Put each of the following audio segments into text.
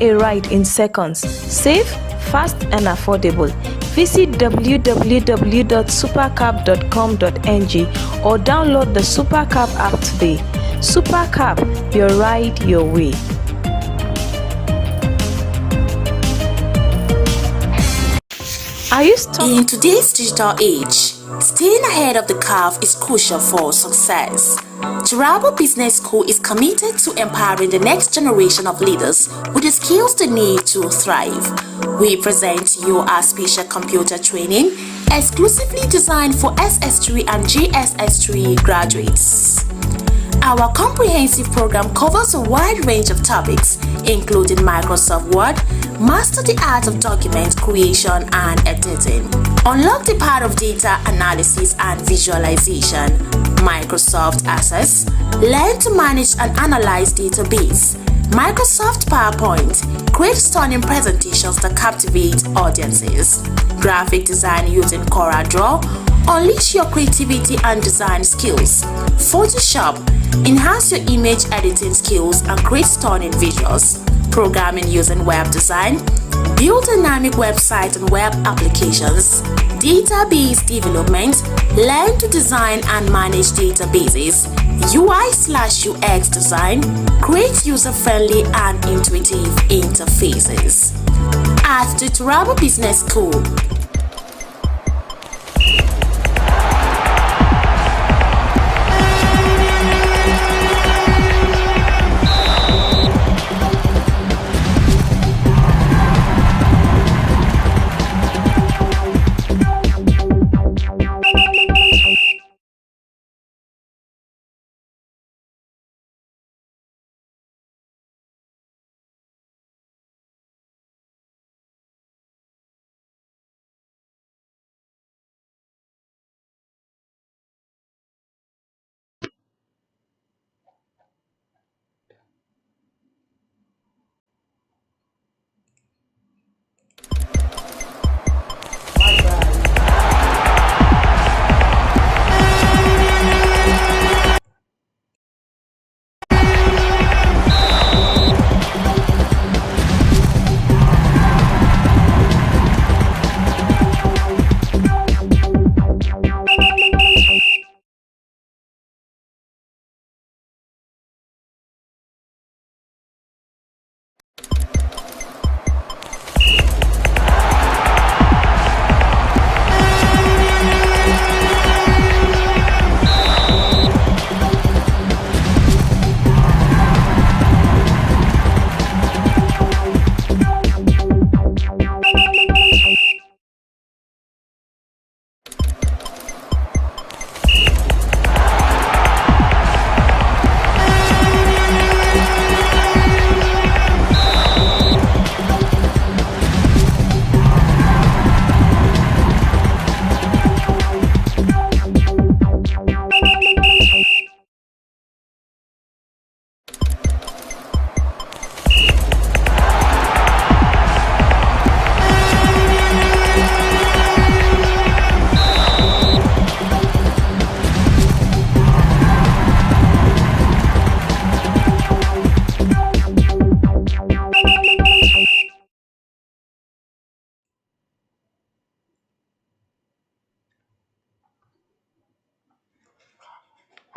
a ride in seconds. Safe, fast and affordable. Visit www.supercab.com.ng or download the Supercab app today. Supercab, your ride, your way. Are you stuck? In today's digital age, staying ahead of the curve is crucial for success. Turabo Business School is committed to empowering the next generation of leaders with the skills they need to thrive. We present to you our special computer training exclusively designed for SS3 and JSS3 graduates. Our comprehensive program covers a wide range of topics, including Microsoft Word, master the art of document creation and editing, unlock the power of data analysis and visualization, Microsoft Access, learn to manage and analyze database, Microsoft PowerPoint, create stunning presentations that captivate audiences, graphic design using CorelDRAW, unleash your creativity and design skills, Photoshop, enhance your image editing skills and create stunning visuals, programming using web design, build dynamic websites and web applications, database development, learn to design and manage databases, UI/UX design, create user-friendly and intuitive interfaces. At the Turabo Business School,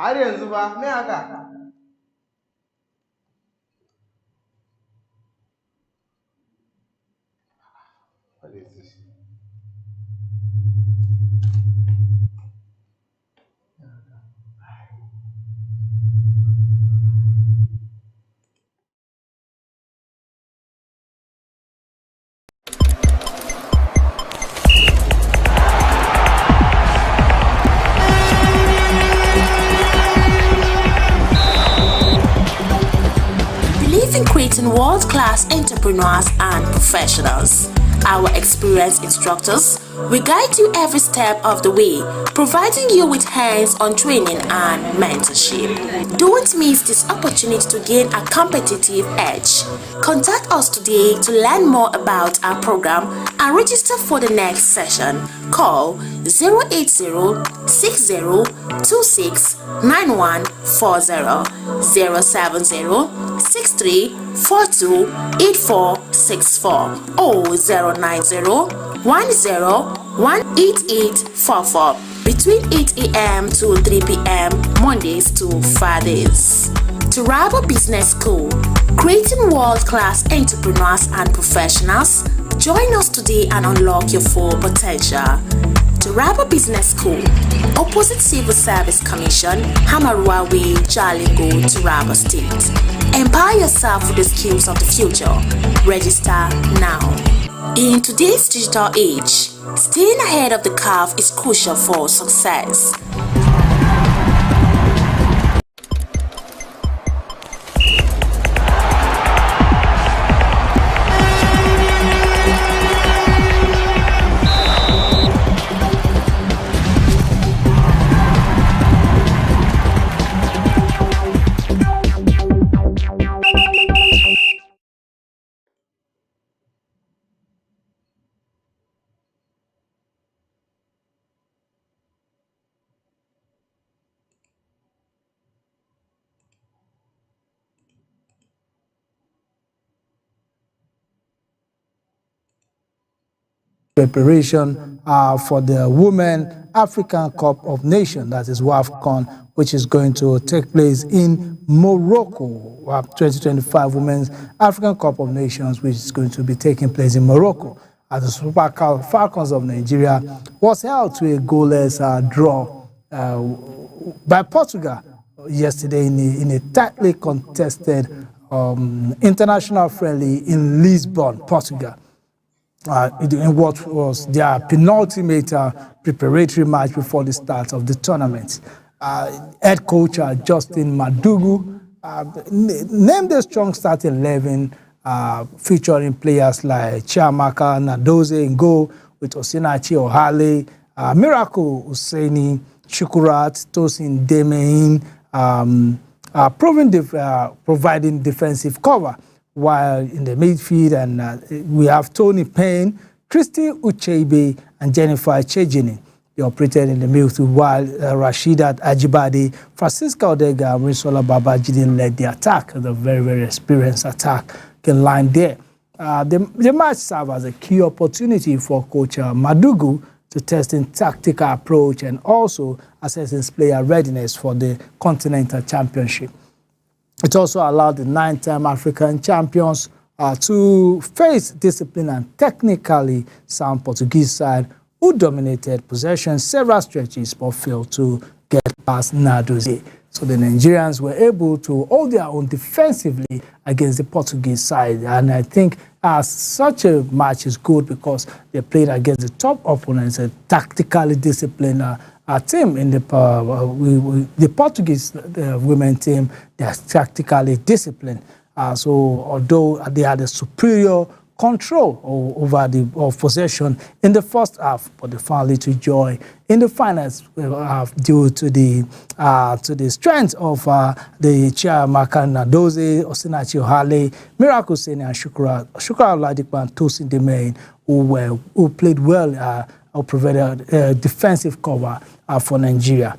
har yanzu ba me haka what is this? in creating world-class entrepreneurs and professionals. Our experienced instructors will guide you every step of the way, providing you with hands-on training and mentorship. Don't miss this opportunity to gain a competitive edge. Contact us today to learn more about our program and register for the next session. Call 080 070-269140, 070-6342-8464, or 090-10-18844, between 8 a.m. to 3 p.m. Mondays to Fridays. Turabo Business School, creating world-class entrepreneurs and professionals. Join us today and unlock your full potential. Turabo Business School, opposite Civil Service Commission, Hamarua Way, Jalingo, Turabo State. Empower yourself with the skills of the future. Register now. In today's digital age, staying ahead of the curve is crucial for success. Preparation for the Women African Cup of Nations, that is WAFCON, which is going to take place in Morocco. 2025 Women's African Cup of Nations, which is going to be taking place in Morocco. As the Super Falcons of Nigeria was held to a goalless draw by Portugal yesterday in a tightly contested international friendly in Lisbon, Portugal. In what was their penultimate preparatory match before the start of the tournament. Head coach Justin Madugu named a strong starting 11 featuring players like Chiamaka Nnadozie in goal, with Osinachi Ohale, Miracle Hussaini, Shukurat, Tosin Demehin, providing defensive cover. While in the midfield, and we have Tony Payne, Christy Ucheibe, and Jennifer Chejini. They operated in the midfield, while Rasheedat Ajibade, Francisca Odega, and Rinsola Babajide led the attack. The very, very experienced attack can line there. The match served as a key opportunity for Coach Madugu to test in tactical approach and also assessing player readiness for the Continental Championship. It also allowed the 9-time African champions to face discipline and technically sound Portuguese side who dominated possession several stretches but failed to get past Nnadozie. So the Nigerians were able to hold their own defensively against the Portuguese side. And I think such a match is good because they played against the top opponents, a tactically disciplined team in the Portuguese women team. They are tactically disciplined. So although they had a superior control over the possession in the first half, but they found little joy in the finals due to the strength of the Chiamaka Nnadozie, Osinachi Ohale, Miracle Hussaini, and Shukura Oladipo and Tosin Demehin, who played well or provided defensive cover for Nigeria.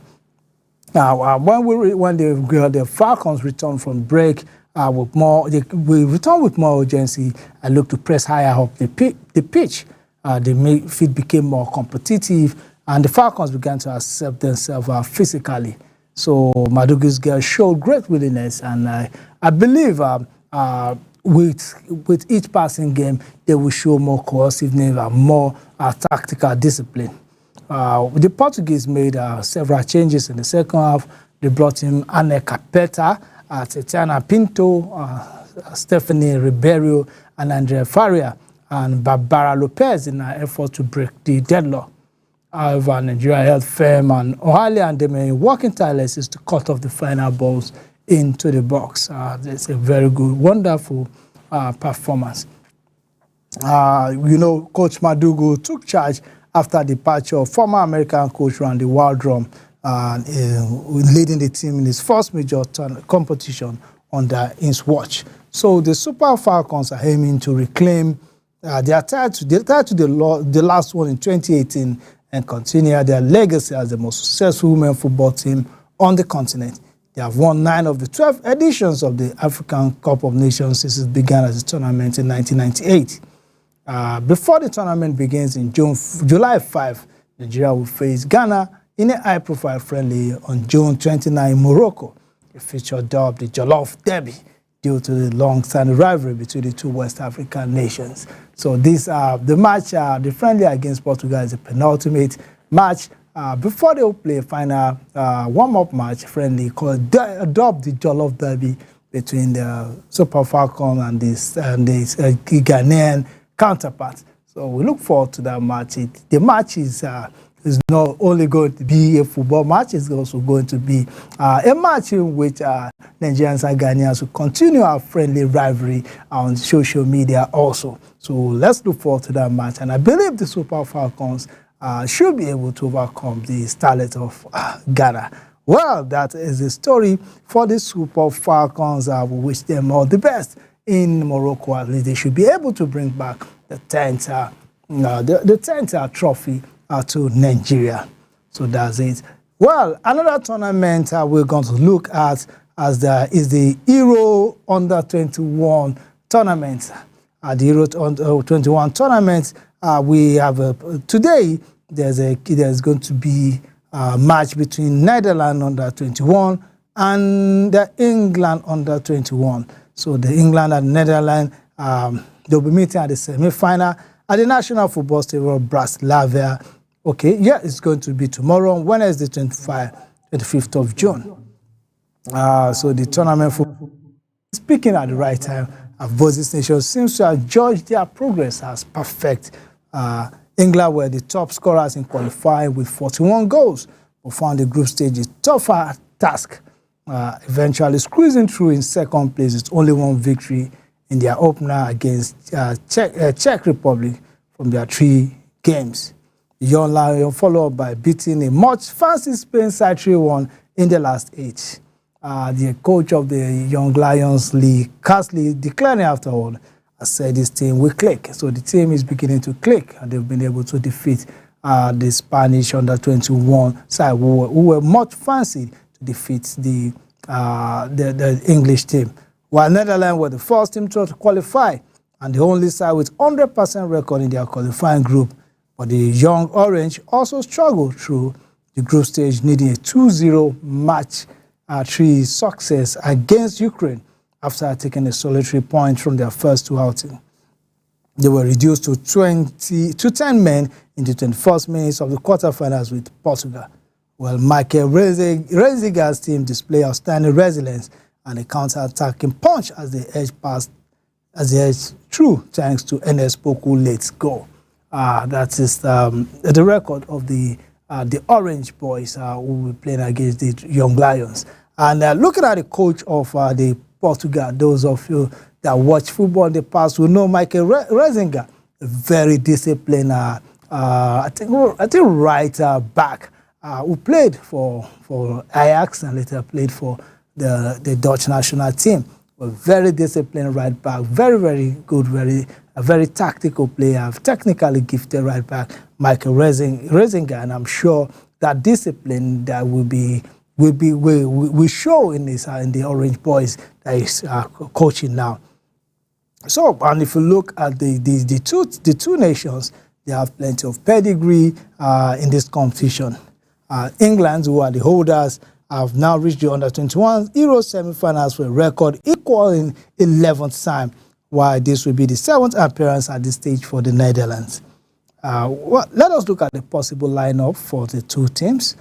Now, when the Falcons returned from break, we returned with more urgency and looked to press higher up the pitch. The midfield became more competitive, and the Falcons began to accept themselves physically. So Madugu's girls showed great willingness, and I believe with each passing game, they will show more cohesiveness and more tactical discipline. The Portuguese made several changes in the second half. They brought in Anne Capeta, Tatiana Pinto, Stephanie Ribeiro, and Andrea Faria, and Barbara Lopez in an effort to break the deadlock. However, Nigeria held firm, and Ohale and Demehin working tirelessly to cut off the final balls into the box. It's a very good, wonderful performance. Coach Madugu took charge after the departure of former American coach Randy Waldrum, leading the team in his first major competition under his watch. So the Super Falcons are aiming to reclaim their title. They tied to the last one in 2018 and continue their legacy as the most successful women football team on the continent. They have won 9 of the 12 editions of the African Cup of Nations since it began as a tournament in 1998. Before the tournament begins in July 5, Nigeria will face Ghana in a high-profile friendly on June 29 in Morocco. The feature dubbed the Jollof Derby due to the long-standing rivalry between the two West African nations. So this the match, the friendly against Portugal, is a penultimate match before they will play a final warm-up match friendly called dubbed the Jollof Derby between the Super Falcons and the Ghanaian counterparts. So we look forward to that match. The match is not only going to be a football match, it's also going to be a match in which Nigerians and Ghanaians will continue our friendly rivalry on social media also. So let's look forward to that match. And I believe the Super Falcons should be able to overcome the starlet of Ghana. Well, that is the story for the Super Falcons. We wish them all the best in Morocco. At least they should be able to bring back the 10th, the 10th trophy to Nigeria. So that's it. Well, another tournament we're going to look at is the Euro Under-21 tournament. The Euro Under-21 tournament, we have today. There's going to be a match between Netherlands Under-21 and the England Under-21. So the England and Netherlands, they'll be meeting at the semi-final at the National Football Stadium of Bratislava. Okay, yeah, it's going to be tomorrow, Wednesday, 25th of June. So the tournament is peaking at the right time. Both these nations seems to have judged their progress as perfect. England were the top scorers in qualifying with 41 goals, but found the group stage a tougher task, eventually squeezing through in second place with only 1 victory in their opener against Czech Republic from their 3 games. The Young Lions followed up by beating a much fancy Spain side 3-1 in the last 8. The coach of the Young Lions, Lee Carsley, declaring afterward, has said this team will click. So the team is beginning to click, and they've been able to defeat the Spanish Under-21 side, who were much fancied to defeat the English team. While Netherlands were the first team to qualify, and the only side with 100% record in their qualifying group. But the Young Orange also struggled through the group stage, needing a 2-0 match 3 success against Ukraine after taking a solitary point from their first 2 outings. They were reduced to 10 men in the 21st minutes of the quarterfinals with Portugal. Well, Michael Reisinger's team displayed outstanding resilience and a counter-attacking punch as they edged through thanks to Enes Poku late goal. That is the record of the Orange Boys who will be playing against the Young Lions. And looking at the coach of the Portugal, those of you that watch football in the past will know Michael Reisinger, a very disciplined, I think right back, who played for Ajax and later played for the Dutch national team. A very disciplined right back, very good, a very tactical player, technically gifted right back, Michael Reisinger, and I'm sure that discipline that will show in the Orange Boys that is coaching now. So, and if you look at the two nations, they have plenty of pedigree in this competition. England, who are the holders, have now reached the Under-21 Euro semi-finals with a record equaling 11th time, while this will be the 7th appearance at this stage for the Netherlands. Well, let us look at the possible lineup for the two teams.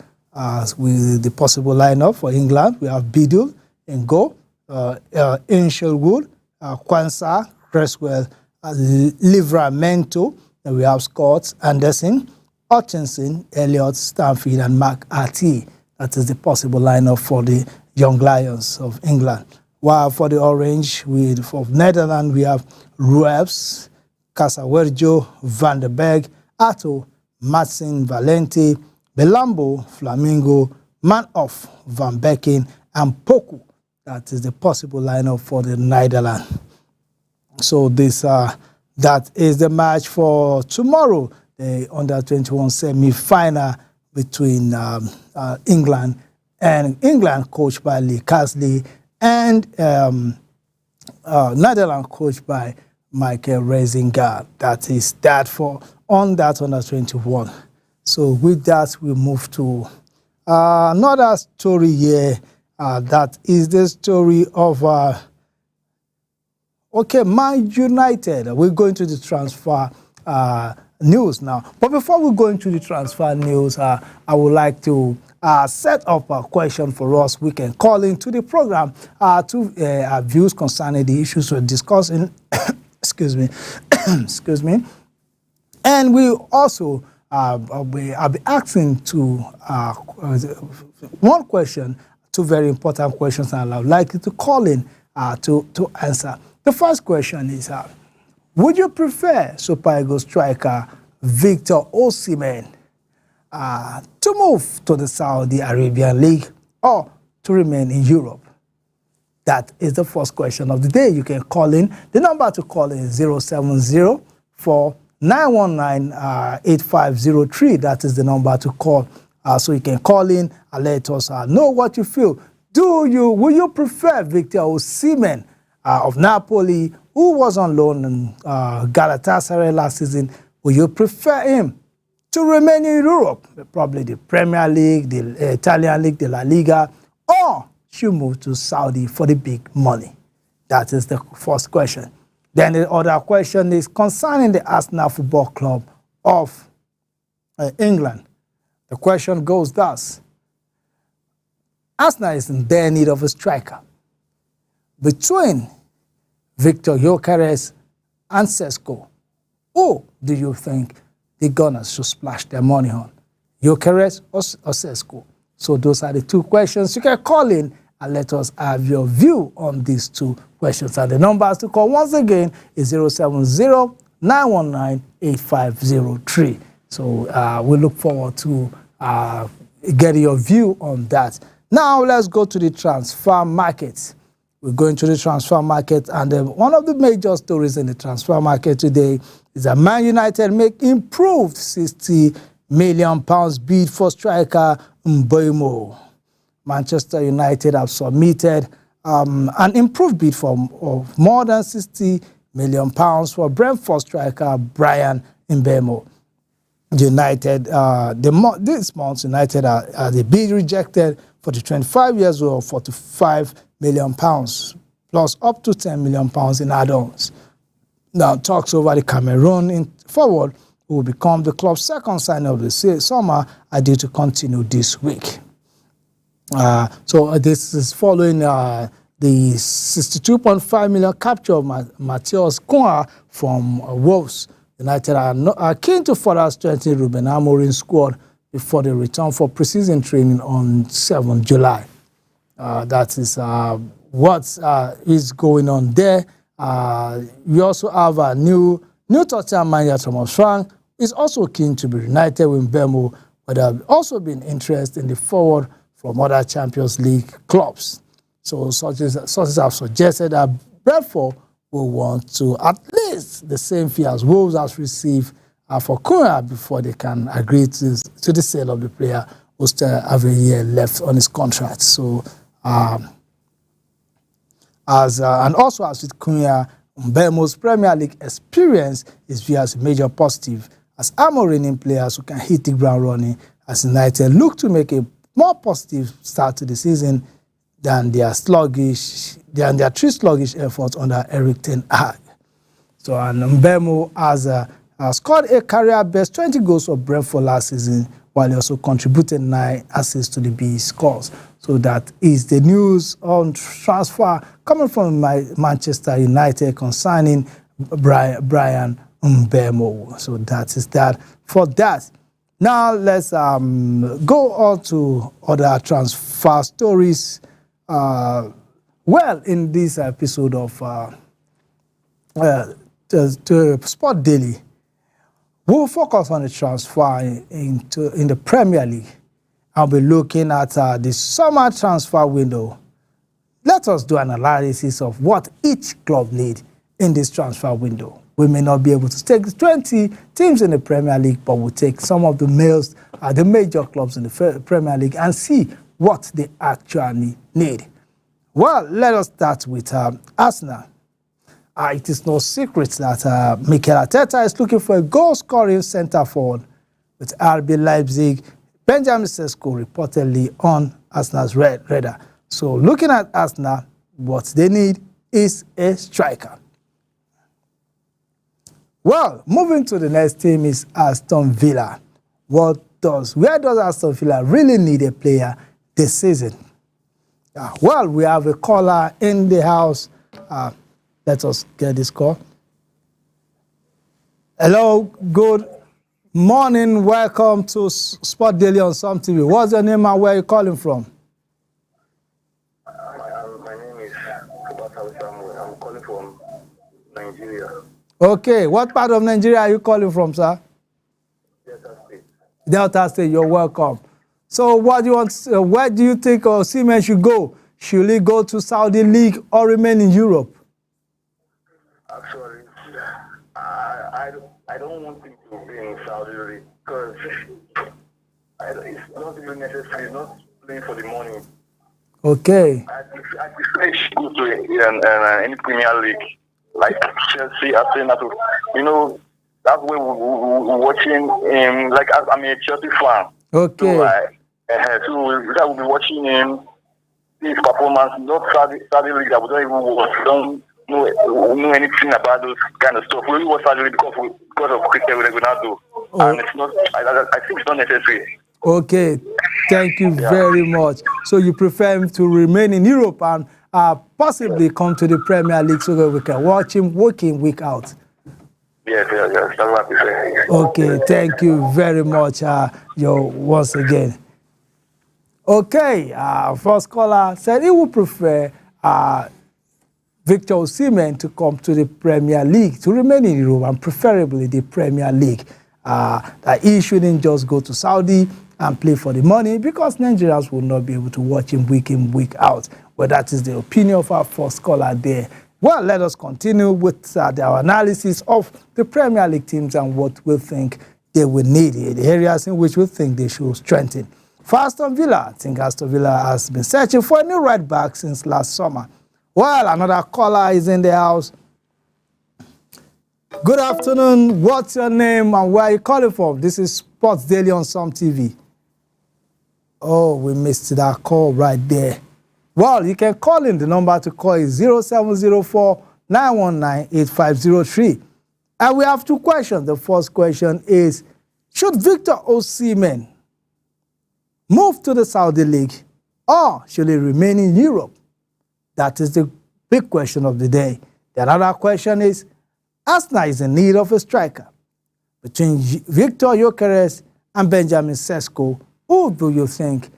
With the possible lineup for England, we have Bidul in goal, Hinshelwood, Quansah, Cresswell, Livramento, and we have Scott, Anderson, Hutchinson, Elliott, Stanfield, and McAtee. That is the possible lineup for the Young Lions of England. While for the Orange, for Netherlands, we have Rueps, Casawerjo, Van der Berg, Atto, Matson, Valente, Belambo, Flamingo, Manhoff, Van Beeken, and Poku. That is the possible lineup for the Netherlands. So that is the match for tomorrow. the under-21 semi-final between England coached by Lee Carsley and Netherlands coached by Michael Reisinger. That is that for on that under-21. So with that, we move to another story here. That is the story of Man United. We're going to the transfer news now. But before we go into the transfer news, I would like to set up a question for us. We can call into the program to views concerning the issues we're discussing. Excuse me. Excuse me. And we also I'll be asking one question, two very important questions, and I would like you to call in to answer. The first question is, would you prefer Super Eagles striker Victor Osimhen to move to the Saudi Arabian League or to remain in Europe? That is the first question of the day. You can call in. The number to call in is 070-4919-8503. That is the number to call. So you can call in and let us know what you feel. Will you prefer Victor Osimhen of Napoli, who was on loan in Galatasaray last season? Will you prefer him to remain in Europe, probably the Premier League, the Italian League, the La Liga, or should move to Saudi for the big money? That is the first question. Then the other question is concerning the Arsenal Football Club of England. The question goes thus. Arsenal is in bare need of a striker. Between Victor Gyökeres and Sesko, who do you think the Gunners should splash their money on? Gyökeres or Sesko? So those are the two questions. You can call in and let us have your view on these two questions. And the numbers to call once again is 070-919-8503. So we look forward to getting your view on that. Now let's go to the transfer market. We're going to the transfer market, and one of the major stories in the transfer market today is that Man United make improved £60 million bid for striker Mbeumo. Manchester United have submitted an improved bid of more than £60 million for Brentford striker Bryan Mbeumo. United, this month, United are the bid rejected for the 25 years old, £45 million, plus up to £10 million in add-ons. Now, talks over the Cameroon forward, who will become the club's second signing of the summer, are due to continue this week. So this is following the £62.5 million capture of Matheus Cunha from Wolves. United are keen to further strengthen Ruben Amorim's squad before they return for preseason training on 7 July. That is what is going on there. We also have a new Tottenham manager, Thomas Frank, is also keen to be reunited with Mbeumo, but there have also been interest in the forward from other Champions League clubs. So sources have suggested that Brentford will want to at least the same fee as Wolves has received for Cunha before they can agree to the sale of the player who still have a year left on his contract. So, and also as with Cunha, Mbeumo's Premier League experience is viewed as a major positive as Amorim players who can hit the ground running as United look to make a more positive start to the season than their three sluggish efforts under Erik ten Hag. So, and Mbeumo has scored a career best 20 goals for Brentford last season, while he also contributed 9 assists to the B scores. So that is the news on transfer coming from Manchester United concerning Bryan Mbeumo. So that is that for that. Now let's go on to other transfer stories. Well, in this episode of Sport Daily, we'll focus on the transfer in the Premier League. I'll be looking at the summer transfer window. Let us do an analysis of what each club needs in this transfer window. we may not be able to take 20 teams in the Premier League, but we'll take some of the the major clubs in the Premier League and see what they actually need. Well, let us start with Arsenal. It is no secret that Mikel Arteta is looking for a goal-scoring centre forward with RB Leipzig. Benjamin Sesko reportedly on Arsenal's radar. So looking at Arsenal, what they need is a striker. Well, moving to the next team is Aston Villa. Where does Aston Villa really need a player this season? Well, we have a caller in the house. Let us get this call. Hello, good morning. Welcome to Sport Daily on Some TV. What's your name and where are you calling from? My name is Samuel. I'm calling from Nigeria. Okay, what part of Nigeria are you calling from, sir? Delta State. Delta State, you're welcome. So what do you want? Where do you think Osimhen should go? Should he go to Saudi League or remain in Europe? Actually, I don't want him to be in Saudi League because it's not really necessary. He's not playing for the money. Okay. I prefer he should go to any Premier League like Chelsea, Arsenal. You know, that's where we're watching him. Like I'm a Chelsea fan. Okay. So I will be watching him, his performance, not Saudi League that we don't even watch. We don't know anything about those kind of stuff. We only watch Saudi League because of Cristiano Ronaldo. And it's not, I think it's not necessary. Okay, thank you very much. So you prefer him to remain in Europe and possibly come to the Premier League so that we can watch him week in, week out? Yes, that's what I prefer. Okay, thank you very much, once again. Okay, first caller said he would prefer Victor Osimhen to come to the Premier League, to remain in Europe and preferably the Premier League. That he shouldn't just go to Saudi and play for the money because Nigerians will not be able to watch him week in, week out. Well, that is the opinion of our first caller there. Well, let us continue with our analysis of the Premier League teams and what we think they will need, the areas in which we think they should strengthen. For Aston Villa, I think Aston Villa has been searching for a new right back since last summer. Well, another caller is in the house. Good afternoon. What's your name and where are you calling from? This is Sports Daily on Some TV. Oh, we missed that call right there. Well, you can call in. The number to call is 0704-919-8503. And we have two questions. The first question is, should Victor Osimhen move to the Saudi League or should he remain in Europe? That is the big question of the day. The other question is, Arsenal is in need of a striker. Between Victor Gyökeres and Benjamin Sesko, who do you think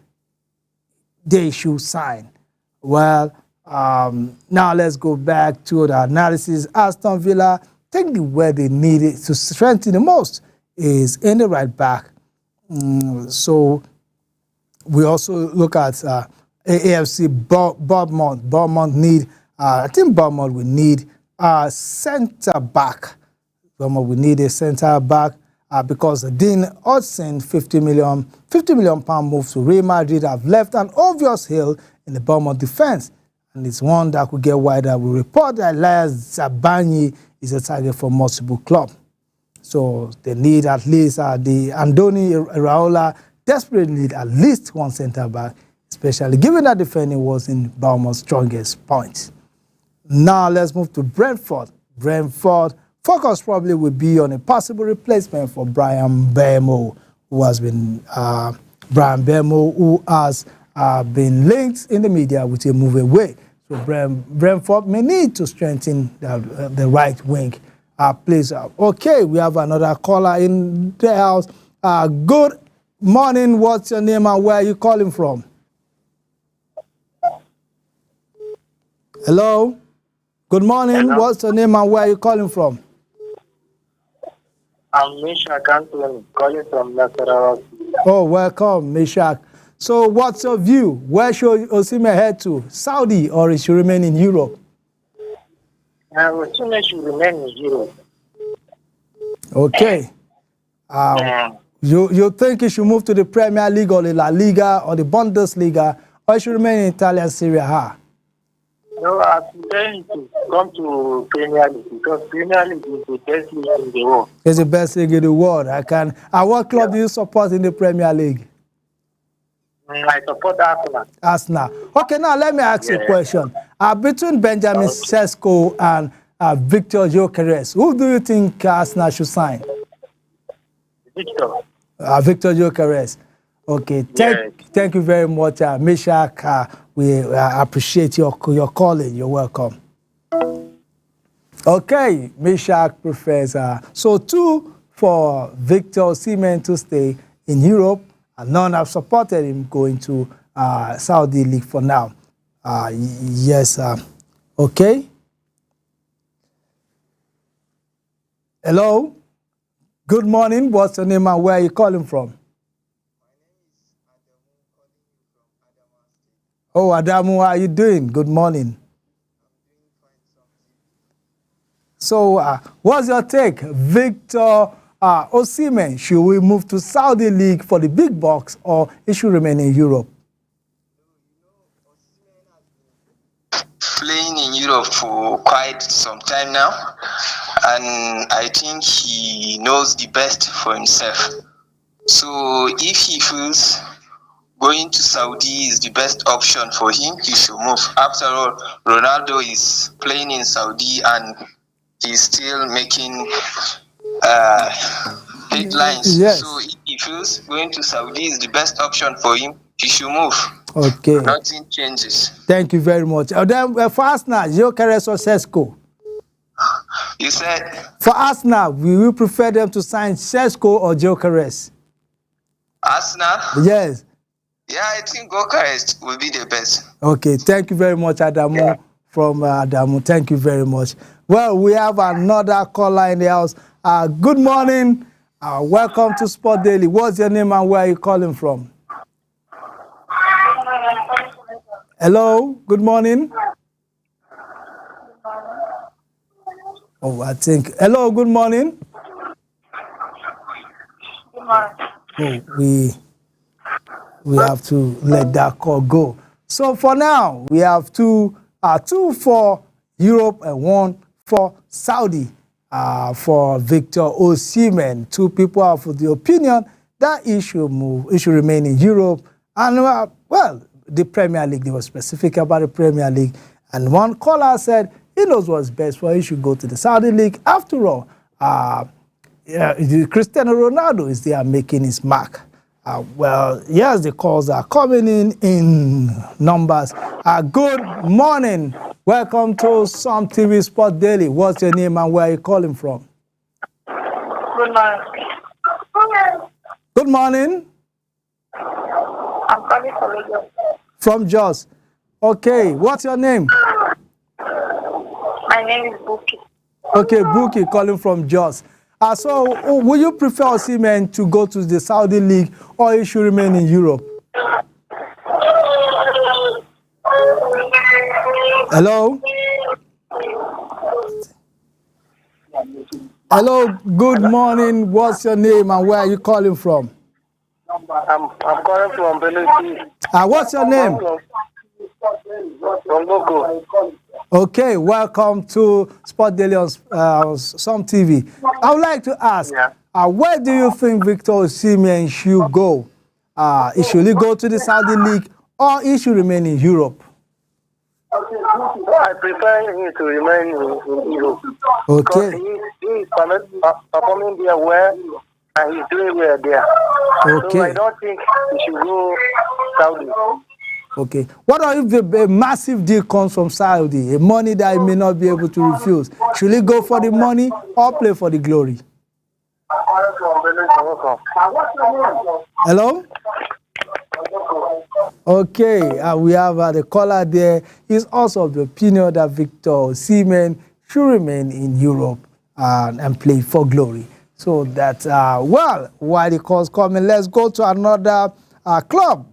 they should sign? Well, now let's go back to the analysis. Aston Villa, I think where they need it to strengthen the most is in the right back. So we also look at AFC Bournemouth. Bournemouth need, I think Bournemouth will need a centre back. Bournemouth will need a centre back because Dean Hodgson, £50 million move to Real Madrid, have left an obvious hole in the Bournemouth defense. And it's one that could get wider. We report that Elias Zabanyi is a target for multiple clubs. So they need at least the Andoni Iraola desperately need at least one centre back, especially given that defending was in Bournemouth's strongest point. Now let's move to Brentford. Brentford focus probably will be on a possible replacement for Bryan Mbeumo, who has been been linked in the media with a move away. So Brentford may need to strengthen the right wing. Please, okay, we have another caller in the house. Good morning. What's your name and where are you calling from? Hello. Good morning. Hello. What's your name and where are you calling from? I'm Mishak Anthony, calling from Nasarawa. Oh, welcome, Mishak. So what's your view? Where should Osimhen head to? Saudi or he should remain in Europe? Osimhen should remain in Europe. Okay. You think he should move to the Premier League or the La Liga or the Bundesliga, or he should remain in Italian Serie A? No, I'm saying to come to Premier League because Premier League is the best league in the world. It's the best league in the world. And what club do you support in the Premier League? I support Arsenal. Arsenal. Okay, now let me ask you a question. Between Benjamin Sesko and Victor Gyökeres, who do you think Arsenal should sign? Victor. Victor Gyökeres. Okay, thank you very much, Meshach. We appreciate your calling. You're welcome. Okay, Meshach prefers. So 2 for Victor Osimhen to stay in Europe, and none have supported him going to Saudi League for now. Yes. Okay. Hello. Good morning. What's your name and where are you calling from? Oh, Adamu, how are you doing? Good morning. So, what's your take? Victor Osimhen, should we move to Saudi League for the big bucks or he should remain in Europe? Playing in Europe for quite some time now, and I think he knows the best for himself. So if he feels going to Saudi is the best option for him, he should move. After all, Ronaldo is playing in Saudi and he's still making headlines. Yes. So if he feels going to Saudi is the best option for him, he should move. Okay. Nothing changes. Thank you very much. Then for Arsenal, Gyökeres or Sesko? You said? For Arsenal, we will prefer them to sign Sesko or Gyökeres? Arsenal? Yes. Yeah, I think Gyökeres will be the best. Okay, thank you very much, Adamu, from Adamu. Thank you very much. Well, we have another caller in the house. Good morning. Welcome to Sport Daily. What's your name and where are you calling from? Hello, good morning. Oh, I think. Hello, good morning. Good morning. Oh, we have to let that call go. So for now, we have two for Europe and 1 for Saudi. For Victor Osimhen, 2 people have the opinion that he should move, he should remain in Europe. And well, the Premier League, they were specific about the Premier League. And one caller said he knows what's best for him, he should go to the Saudi League. After all, Cristiano Ronaldo is there making his mark. Well, yes, the calls are coming in numbers. Good morning. Welcome to Some TV Sport Daily. What's your name and where are you calling from? Good morning. Good morning. I'm calling from Lagos. From Jos. Okay, what's your name? My name is Buki. Okay, Buki calling from Jos. So, will you prefer Osimhen to go to the Saudi League or he should remain in Europe? Hello? Hello, good morning. What's your name and where are you calling from? I'm calling from Benin. What's your name? From Boko. Okay, welcome to Sport Daily on Some TV. I would like to ask, where do you think Victor Osimhen should go? Should he go to the Saudi League or he should remain in Europe? I prefer him to remain in Europe. Okay. Because he is performing there well and he's doing well there. Okay. So I don't think he should go Saudi. Okay. What if the massive deal comes from Saudi, a money that he may not be able to refuse? Should he go for the money or play for the glory? Hello? Okay, we have the caller there. He's also of the opinion that Victor Osimhen should remain in Europe and play for glory. So that, well, while the call's coming, let's go to another club.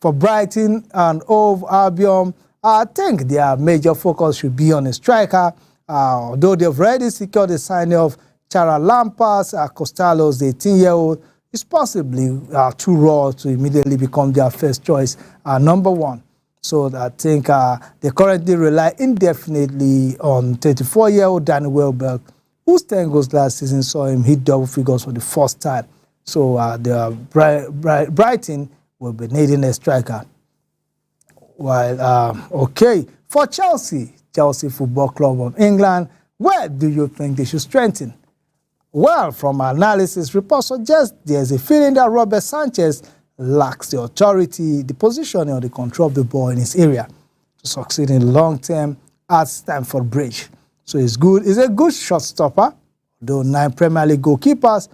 For Brighton and Hove Albion, I think their major focus should be on a striker, although they've already secured the signing of Charalampas Costalos, the 18-year-old, is possibly too raw to immediately become their first choice number one. So I think they currently rely indefinitely on 34-year-old Danny Welbeck, whose 10 goals last season saw him hit double figures for the first time. So Brighton will be needing a striker. While, okay, for Chelsea Football Club of England, where do you think they should strengthen? Well, from analysis, reports suggest there's a feeling that Robert Sanchez lacks the authority, the positioning, or the control of the ball in his area to succeed in the long term at Stamford Bridge. So he's a good shot stopper, though 9 Premier League goalkeepers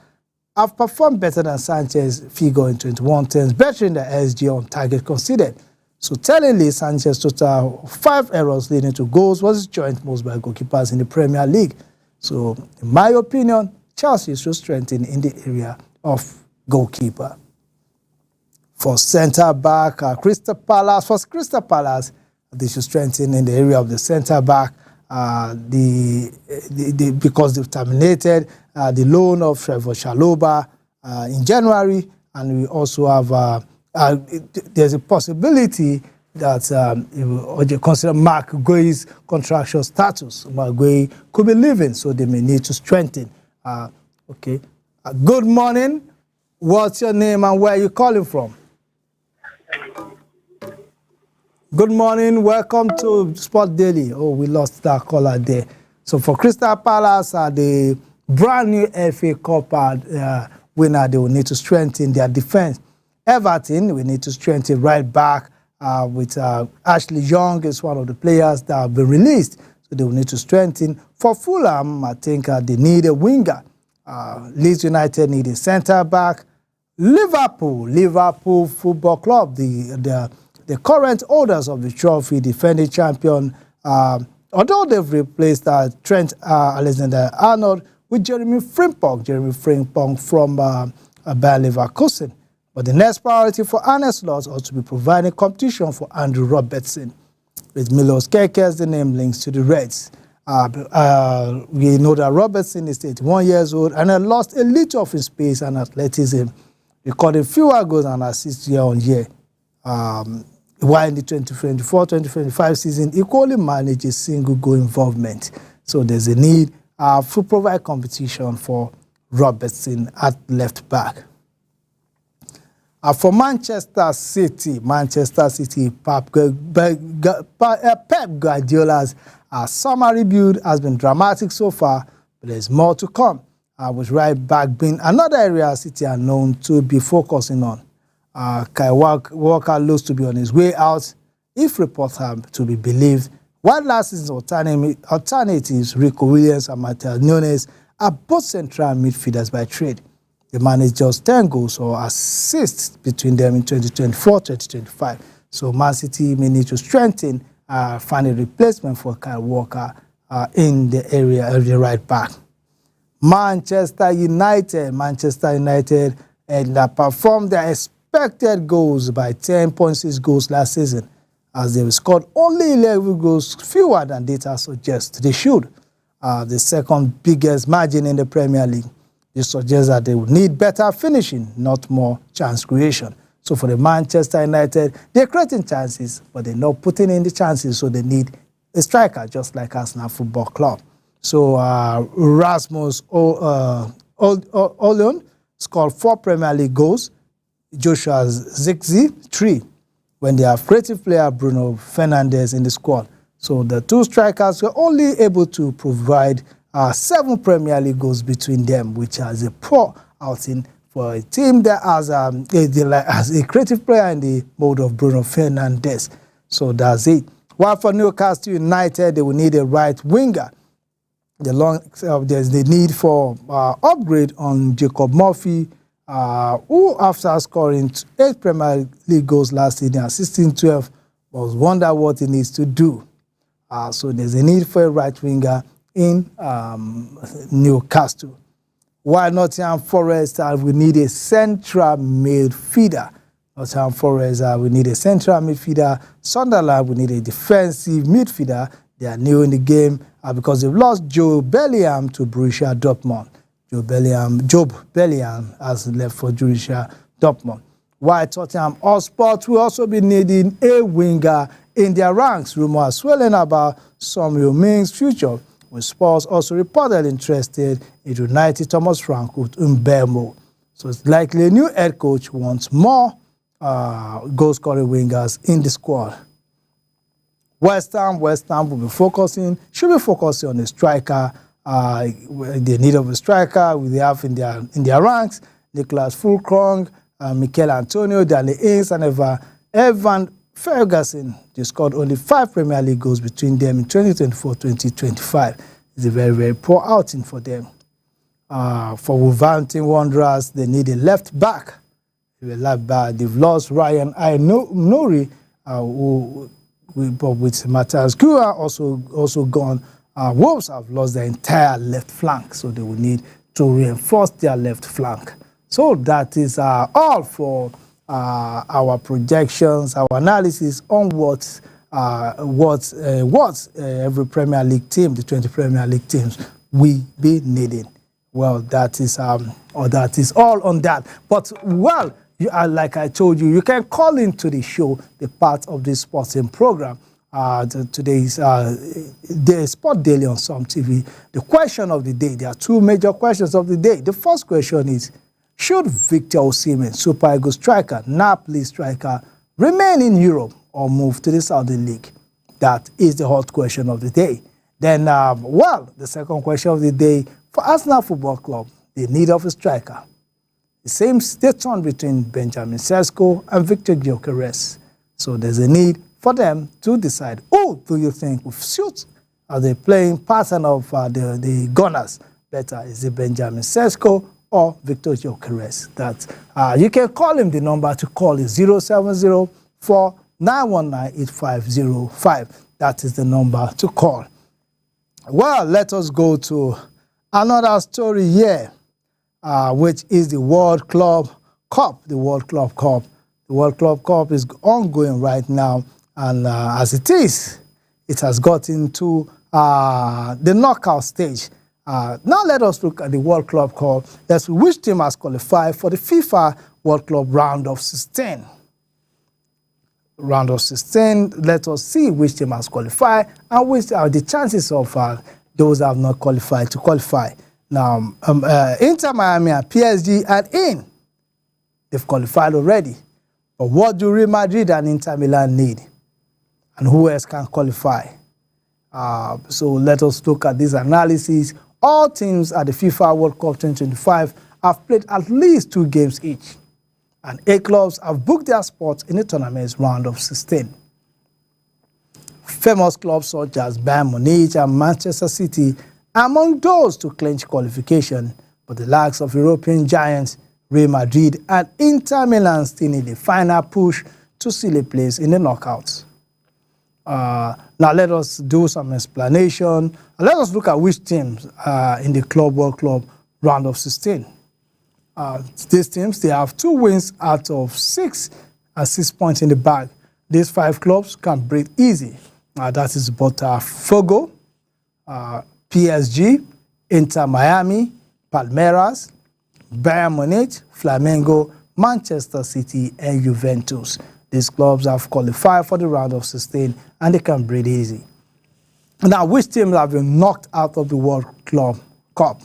have performed better than Sanchez figure in 21 turns, bettering the SG on target conceded. So tellingly, Sanchez total 5 errors leading to goals was joint most by goalkeepers in the Premier League. So in my opinion, Chelsea should strengthen in the area of goalkeeper. For centre-back, Crystal Palace, they should strengthen in the area of the centre-back because they've terminated the loan of Trevor Chalobah in January, and we also have there's a possibility that you consider Mark Guehi's contractual status. Mark Guehi could be leaving, so they may need to strengthen. Okay. Good morning. What's your name and where are you calling from? Good morning. Welcome to Sport Daily. Oh, we lost that caller there. So for Crystal Palace, the brand new FA Cup winner, they will need to strengthen their defense. Everton, we need to strengthen right back with Ashley Young is one of the players that have been released. So they will need to strengthen. For Fulham, I think they need a winger. Leeds United need a centre-back. Liverpool Football Club, the current holders of the trophy, defending champion, although they've replaced Trent Alexander-Arnold with Jeremy Frimpong from Bayer Leverkusen. But the next priority for Arne Slot ought to be providing competition for Andrew Robertson. With Milos Kerkez, the name links to the Reds. We know that Robertson is 81 years old and had lost a little of his pace and athleticism, recording fewer goals and assists year on year. While in the 2024-2025 season, he only managed a single goal involvement. So there's a need to provide competition for Robertson at left back. For Manchester City, Pep Guardiola's summer rebuild has been dramatic so far, but there's more to come, with right back being another area City are known to be focusing on. Kai Walker looks to be on his way out, if reports have to be believed, while last season's alternatives, Rico Williams and Matheus Nunes, are both central midfielders by trade. They managed just 10 goals or assists between them in 2024-2025. So Man City may need to strengthen, find a replacement for Kyle Walker in the area of the right back. Manchester United and performed their expected goals by 10.6 goals last season, as they scored only 11 goals fewer than data suggests they should. The second biggest margin in the Premier League. This suggests that they will need better finishing, not more chance creation. So for the Manchester United, they're creating chances, but they're not putting in the chances, so they need a striker, just like Arsenal Football Club. So Rasmus Højlund scored 4 Premier League goals, Joshua Zirkzee 3, when they have creative player Bruno Fernandes in the squad. So the two strikers were only able to provide 7 Premier League goals between them, which is a poor outing for a team that has a creative player in the mode of Bruno Fernandes. So that's it. While for Newcastle United, they will need a right winger. There's the need for upgrade on Jacob Murphy, who after scoring 8 Premier League goals last season, assisting 12, was wonder what he needs to do. So there's a need for a right winger in Newcastle. While Nottingham Forest we need a central midfielder. Nottingham Forest we need a central midfielder. Sunderland we need a defensive midfielder. They are new in the game because they've lost Joe Bellingham to Borussia Dortmund. Job Bellingham has left for Borussia Dortmund. While Tottenham Hotspur will also be needing a winger in their ranks. Rumors swirling about Son Heung-min's future, with Spurs also reported interested in United Thomas Frank with Mbeumo. So it's likely a new head coach wants more goal-scoring wingers in the squad. West Ham should be focusing on a striker. The need of a striker they have in their ranks: Nicholas Fulkrong, Mikel Antonio, Danny Ings, and Evan Ferguson. They scored only 5 Premier League goals between them in 2024-2025. It's a very, very poor outing for them. For Wolverhampton Wanderers, they need a left back. They've lost Ryan Nori, with Matthias Cunha also gone. Wolves have lost their entire left flank, so they will need to reinforce their left flank. So that is all for our projections, our analysis on what every Premier League team, the 20 Premier League teams, will be needing. Well, that is all on that. But well, like I told you, you can call into the show, the part of this sporting program. Today's the Sport Daily on Some TV. The question of the day, there are 2 major questions of the day. The first question is, should Victor Osimhen, Super Eagles striker, Napoli striker, remain in Europe or move to the Saudi League? That is the hot question of the day. Then, the second question of the day, for Arsenal Football Club, the need of a striker. It seems they turn between Benjamin Sesko and Victor Gyökeres. So there's a need for them to decide who do you think will suit as the playing pattern of the Gunners better. Is it Benjamin Sesko or Victor Gyökeres? That you can call him. The number to call is 0704-919-8505. That is the number to call. Well, let us go to another story here, which is the World Club Cup. The World Club Cup. The World Club Cup is ongoing right now, and as it is, it has gotten to the knockout stage. Now let us look at the World Club Cup. That's which team has qualified for the FIFA World Club round of 16. Round of 16, let us see which team has qualified and which are the chances of those that have not qualified to qualify. Now, Inter Miami and PSG are in. They've qualified already. But what do Real Madrid and Inter Milan need? And who else can qualify? So let us look at this analysis. All teams at the FIFA World Cup 2025 have played at least 2 games each. And 8 clubs have booked their spots in the tournament's round of 16. Famous clubs such as Bayern Munich and Manchester City are among those to clinch qualification, but the likes of European giants Real Madrid and Inter Milan still need a final push to seal a place in the knockouts. Now let us do some explanation. Let us look at which teams in the World Club round of 16. These teams, they have 2 wins out of 6 and 6 points in the bag. These 5 clubs can breathe easy. That is Botafogo, PSG, Inter Miami, Palmeiras, Bayern Munich, Flamengo, Manchester City, and Juventus. These clubs have qualified for the round of 16 and they can breathe easy. Now, which teams have been knocked out of the World Club Cup?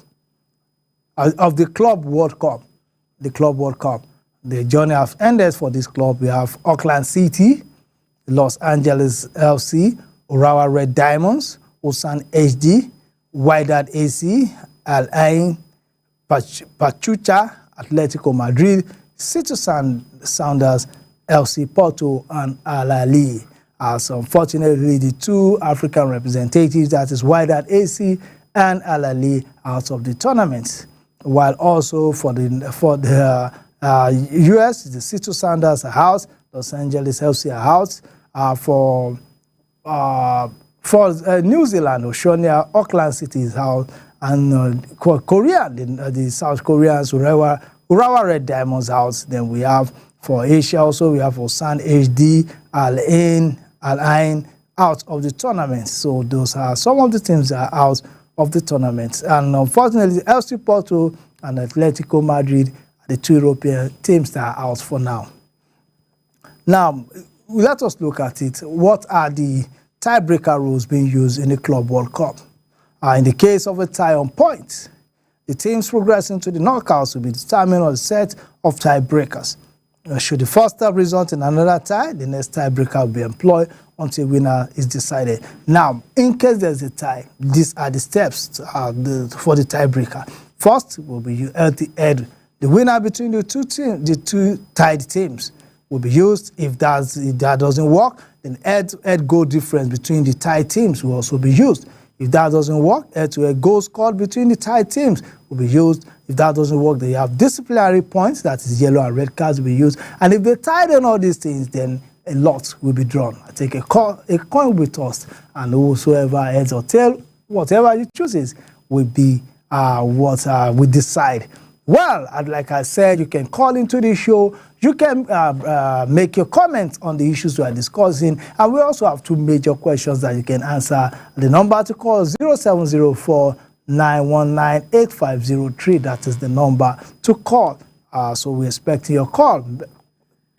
Of the Club World Cup. The Club World Cup. The journey has ended for this club. We have Auckland City, Los Angeles LC, Urawa Red Diamonds, Ulsan HD, Wydad AC, Al Ain, Pachuca, Atletico Madrid, City Sounders, LC Porto, and Al Ahly. So unfortunately, the 2 African representatives, that is Wydad AC and Al Ahly, out of the tournament. While also for the US, the City Sounders are out, Los Angeles FC are out. For New Zealand, Oceania, Auckland City is out, and Korea, the South Koreans, Urawa Red Diamonds out. Then we have for Asia also, we have Ulsan HD, Al Ain out of the tournament. So those are some of the teams that are out of the tournament. And unfortunately, FC Porto and Atletico Madrid are the two European teams that are out for now. Now, let us look at it. What are the tiebreaker rules being used in the Club World Cup? In the case of a tie on points, the teams progressing to the knockouts will be determined on a set of tiebreakers. Should the first tie result in another tie, the next tiebreaker will be employed until winner is decided. Now, in case there's a tie, these are the steps for the tiebreaker. First will be head-to-head. The winner between the two tied teams will be used. If that doesn't work, then head-to-head goal difference between the tied teams will also be used. If that doesn't work, head-to-head goal scored between the tied teams will be used. If that doesn't work, they have disciplinary points, that is yellow and red cards will be used. And if they tied on all these things, then a lot will be drawn. I take a coin will be tossed, and whosoever heads or tail, whatever you chooses, will be what we decide. Well, like I said, you can call into the show. You can make your comments on the issues we are discussing. And we also have two major questions that you can answer. The number to call is 0704-919-8503. That is the number to call. So we're expecting your call.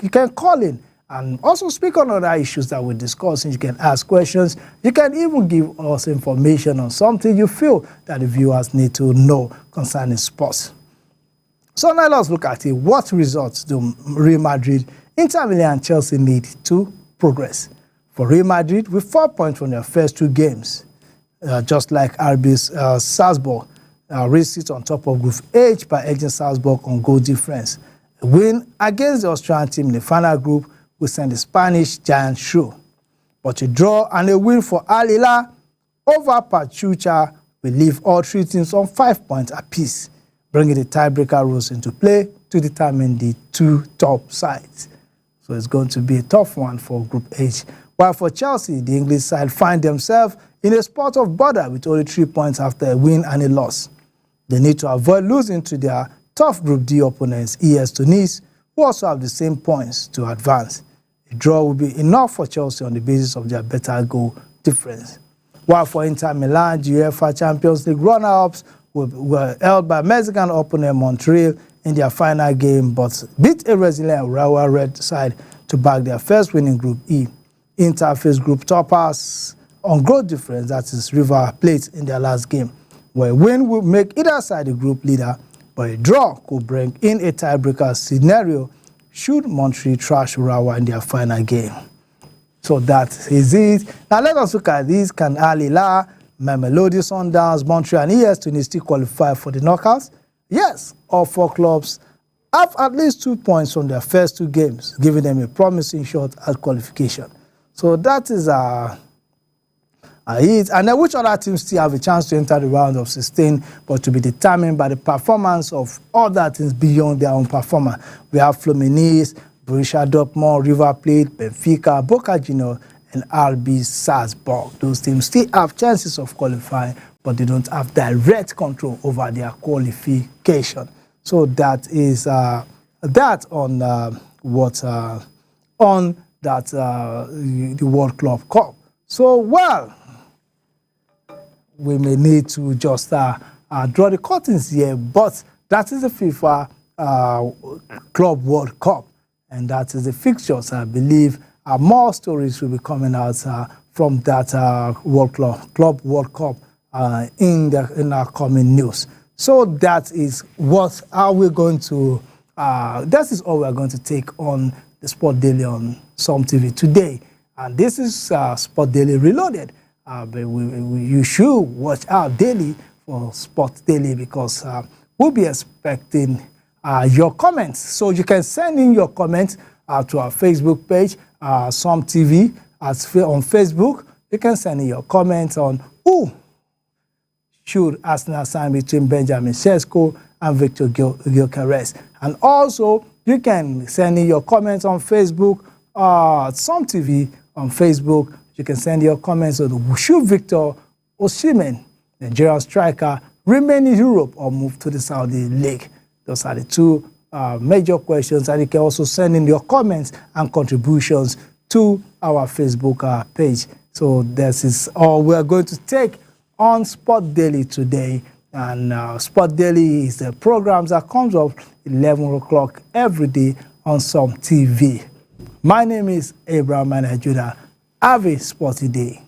You can call in and also speak on other issues that we're discussing. You can ask questions. You can even give us information on something you feel that the viewers need to know concerning sports. So now let's look at it. What results do Real Madrid, Inter Milan and Chelsea need to progress? For Real Madrid, with 4 points from their first two games, just like RB Salzburg, Real sits on top of Group H by edging Salzburg on goal difference. A win against the Austrian team in the final group will send the Spanish giant through. But a draw and a win for Al Hilal over Pachuca will leave all three teams on 5 points apiece, bringing the tiebreaker rules into play to determine the two top sides. So it's going to be a tough one for Group H. While for Chelsea, the English side find themselves in a spot of bother with only 3 points after a win and a loss. They need to avoid losing to their tough Group D opponents, ES Tunis, who also have the same points to advance. A draw will be enough for Chelsea on the basis of their better goal difference. While for Inter Milan, the UEFA Champions League runner-ups were held by Mexican opponent Montreal in their final game, but beat a resilient Urawa Red side to bag their first win in Group E. Inter faced group toppers on goal difference, that is River Plate, in their last game, where a win would make either side the group leader, but a draw could bring in a tiebreaker scenario should Montreal trash Urawa in their final game. So that is it. Now let us look at this. Can Al Hilal, Mamelodi Sundowns, Montreal and ES Tunis still qualify for the knockouts? Yes, all four clubs have at least 2 points from their first two games, giving them a promising shot at qualification. So that is it. And then which other teams still have a chance to enter the round of 16, but to be determined by the performance of other teams beyond their own performance. We have Fluminense, Borussia Dortmund, River Plate, Benfica, Boca Juniors, and RB Salzburg. Those teams still have chances of qualifying, but they don't have direct control over their qualification. So that is that on the World Club Cup. So, well, we may need to just draw the curtains here, but that is the FIFA Club World Cup, and that is the fixtures. I believe more stories will be coming out from that Club World Cup in our coming news. So that is what we're going to. That is all we're going to take on the Sport Daily on Some TV today, and this is Sport Daily Reloaded. But you should watch out daily for Sport Daily, because we'll be expecting your comments. So you can send in your comments to our Facebook page, Some TV, on Facebook. You can send in your comments on who should Arsenal sign between Benjamin Sesko and Victor Gyökeres. And also, you can send in your comments on Facebook, Some TV on Facebook. You can send your comments on should Victor Osimhen, Nigerian striker, remain in Europe or move to the Saudi League. Those are the two major questions, and you can also send in your comments and contributions to our Facebook page. So this is all we're going to take on Sport Daily today. And Sport Daily is the program that comes up 11 o'clock every day on some TV. My name is Abraham Manajuda. Have a sporty day.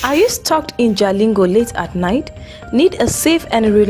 Are you stuck in Jalingo late at night? Need a safe and reliable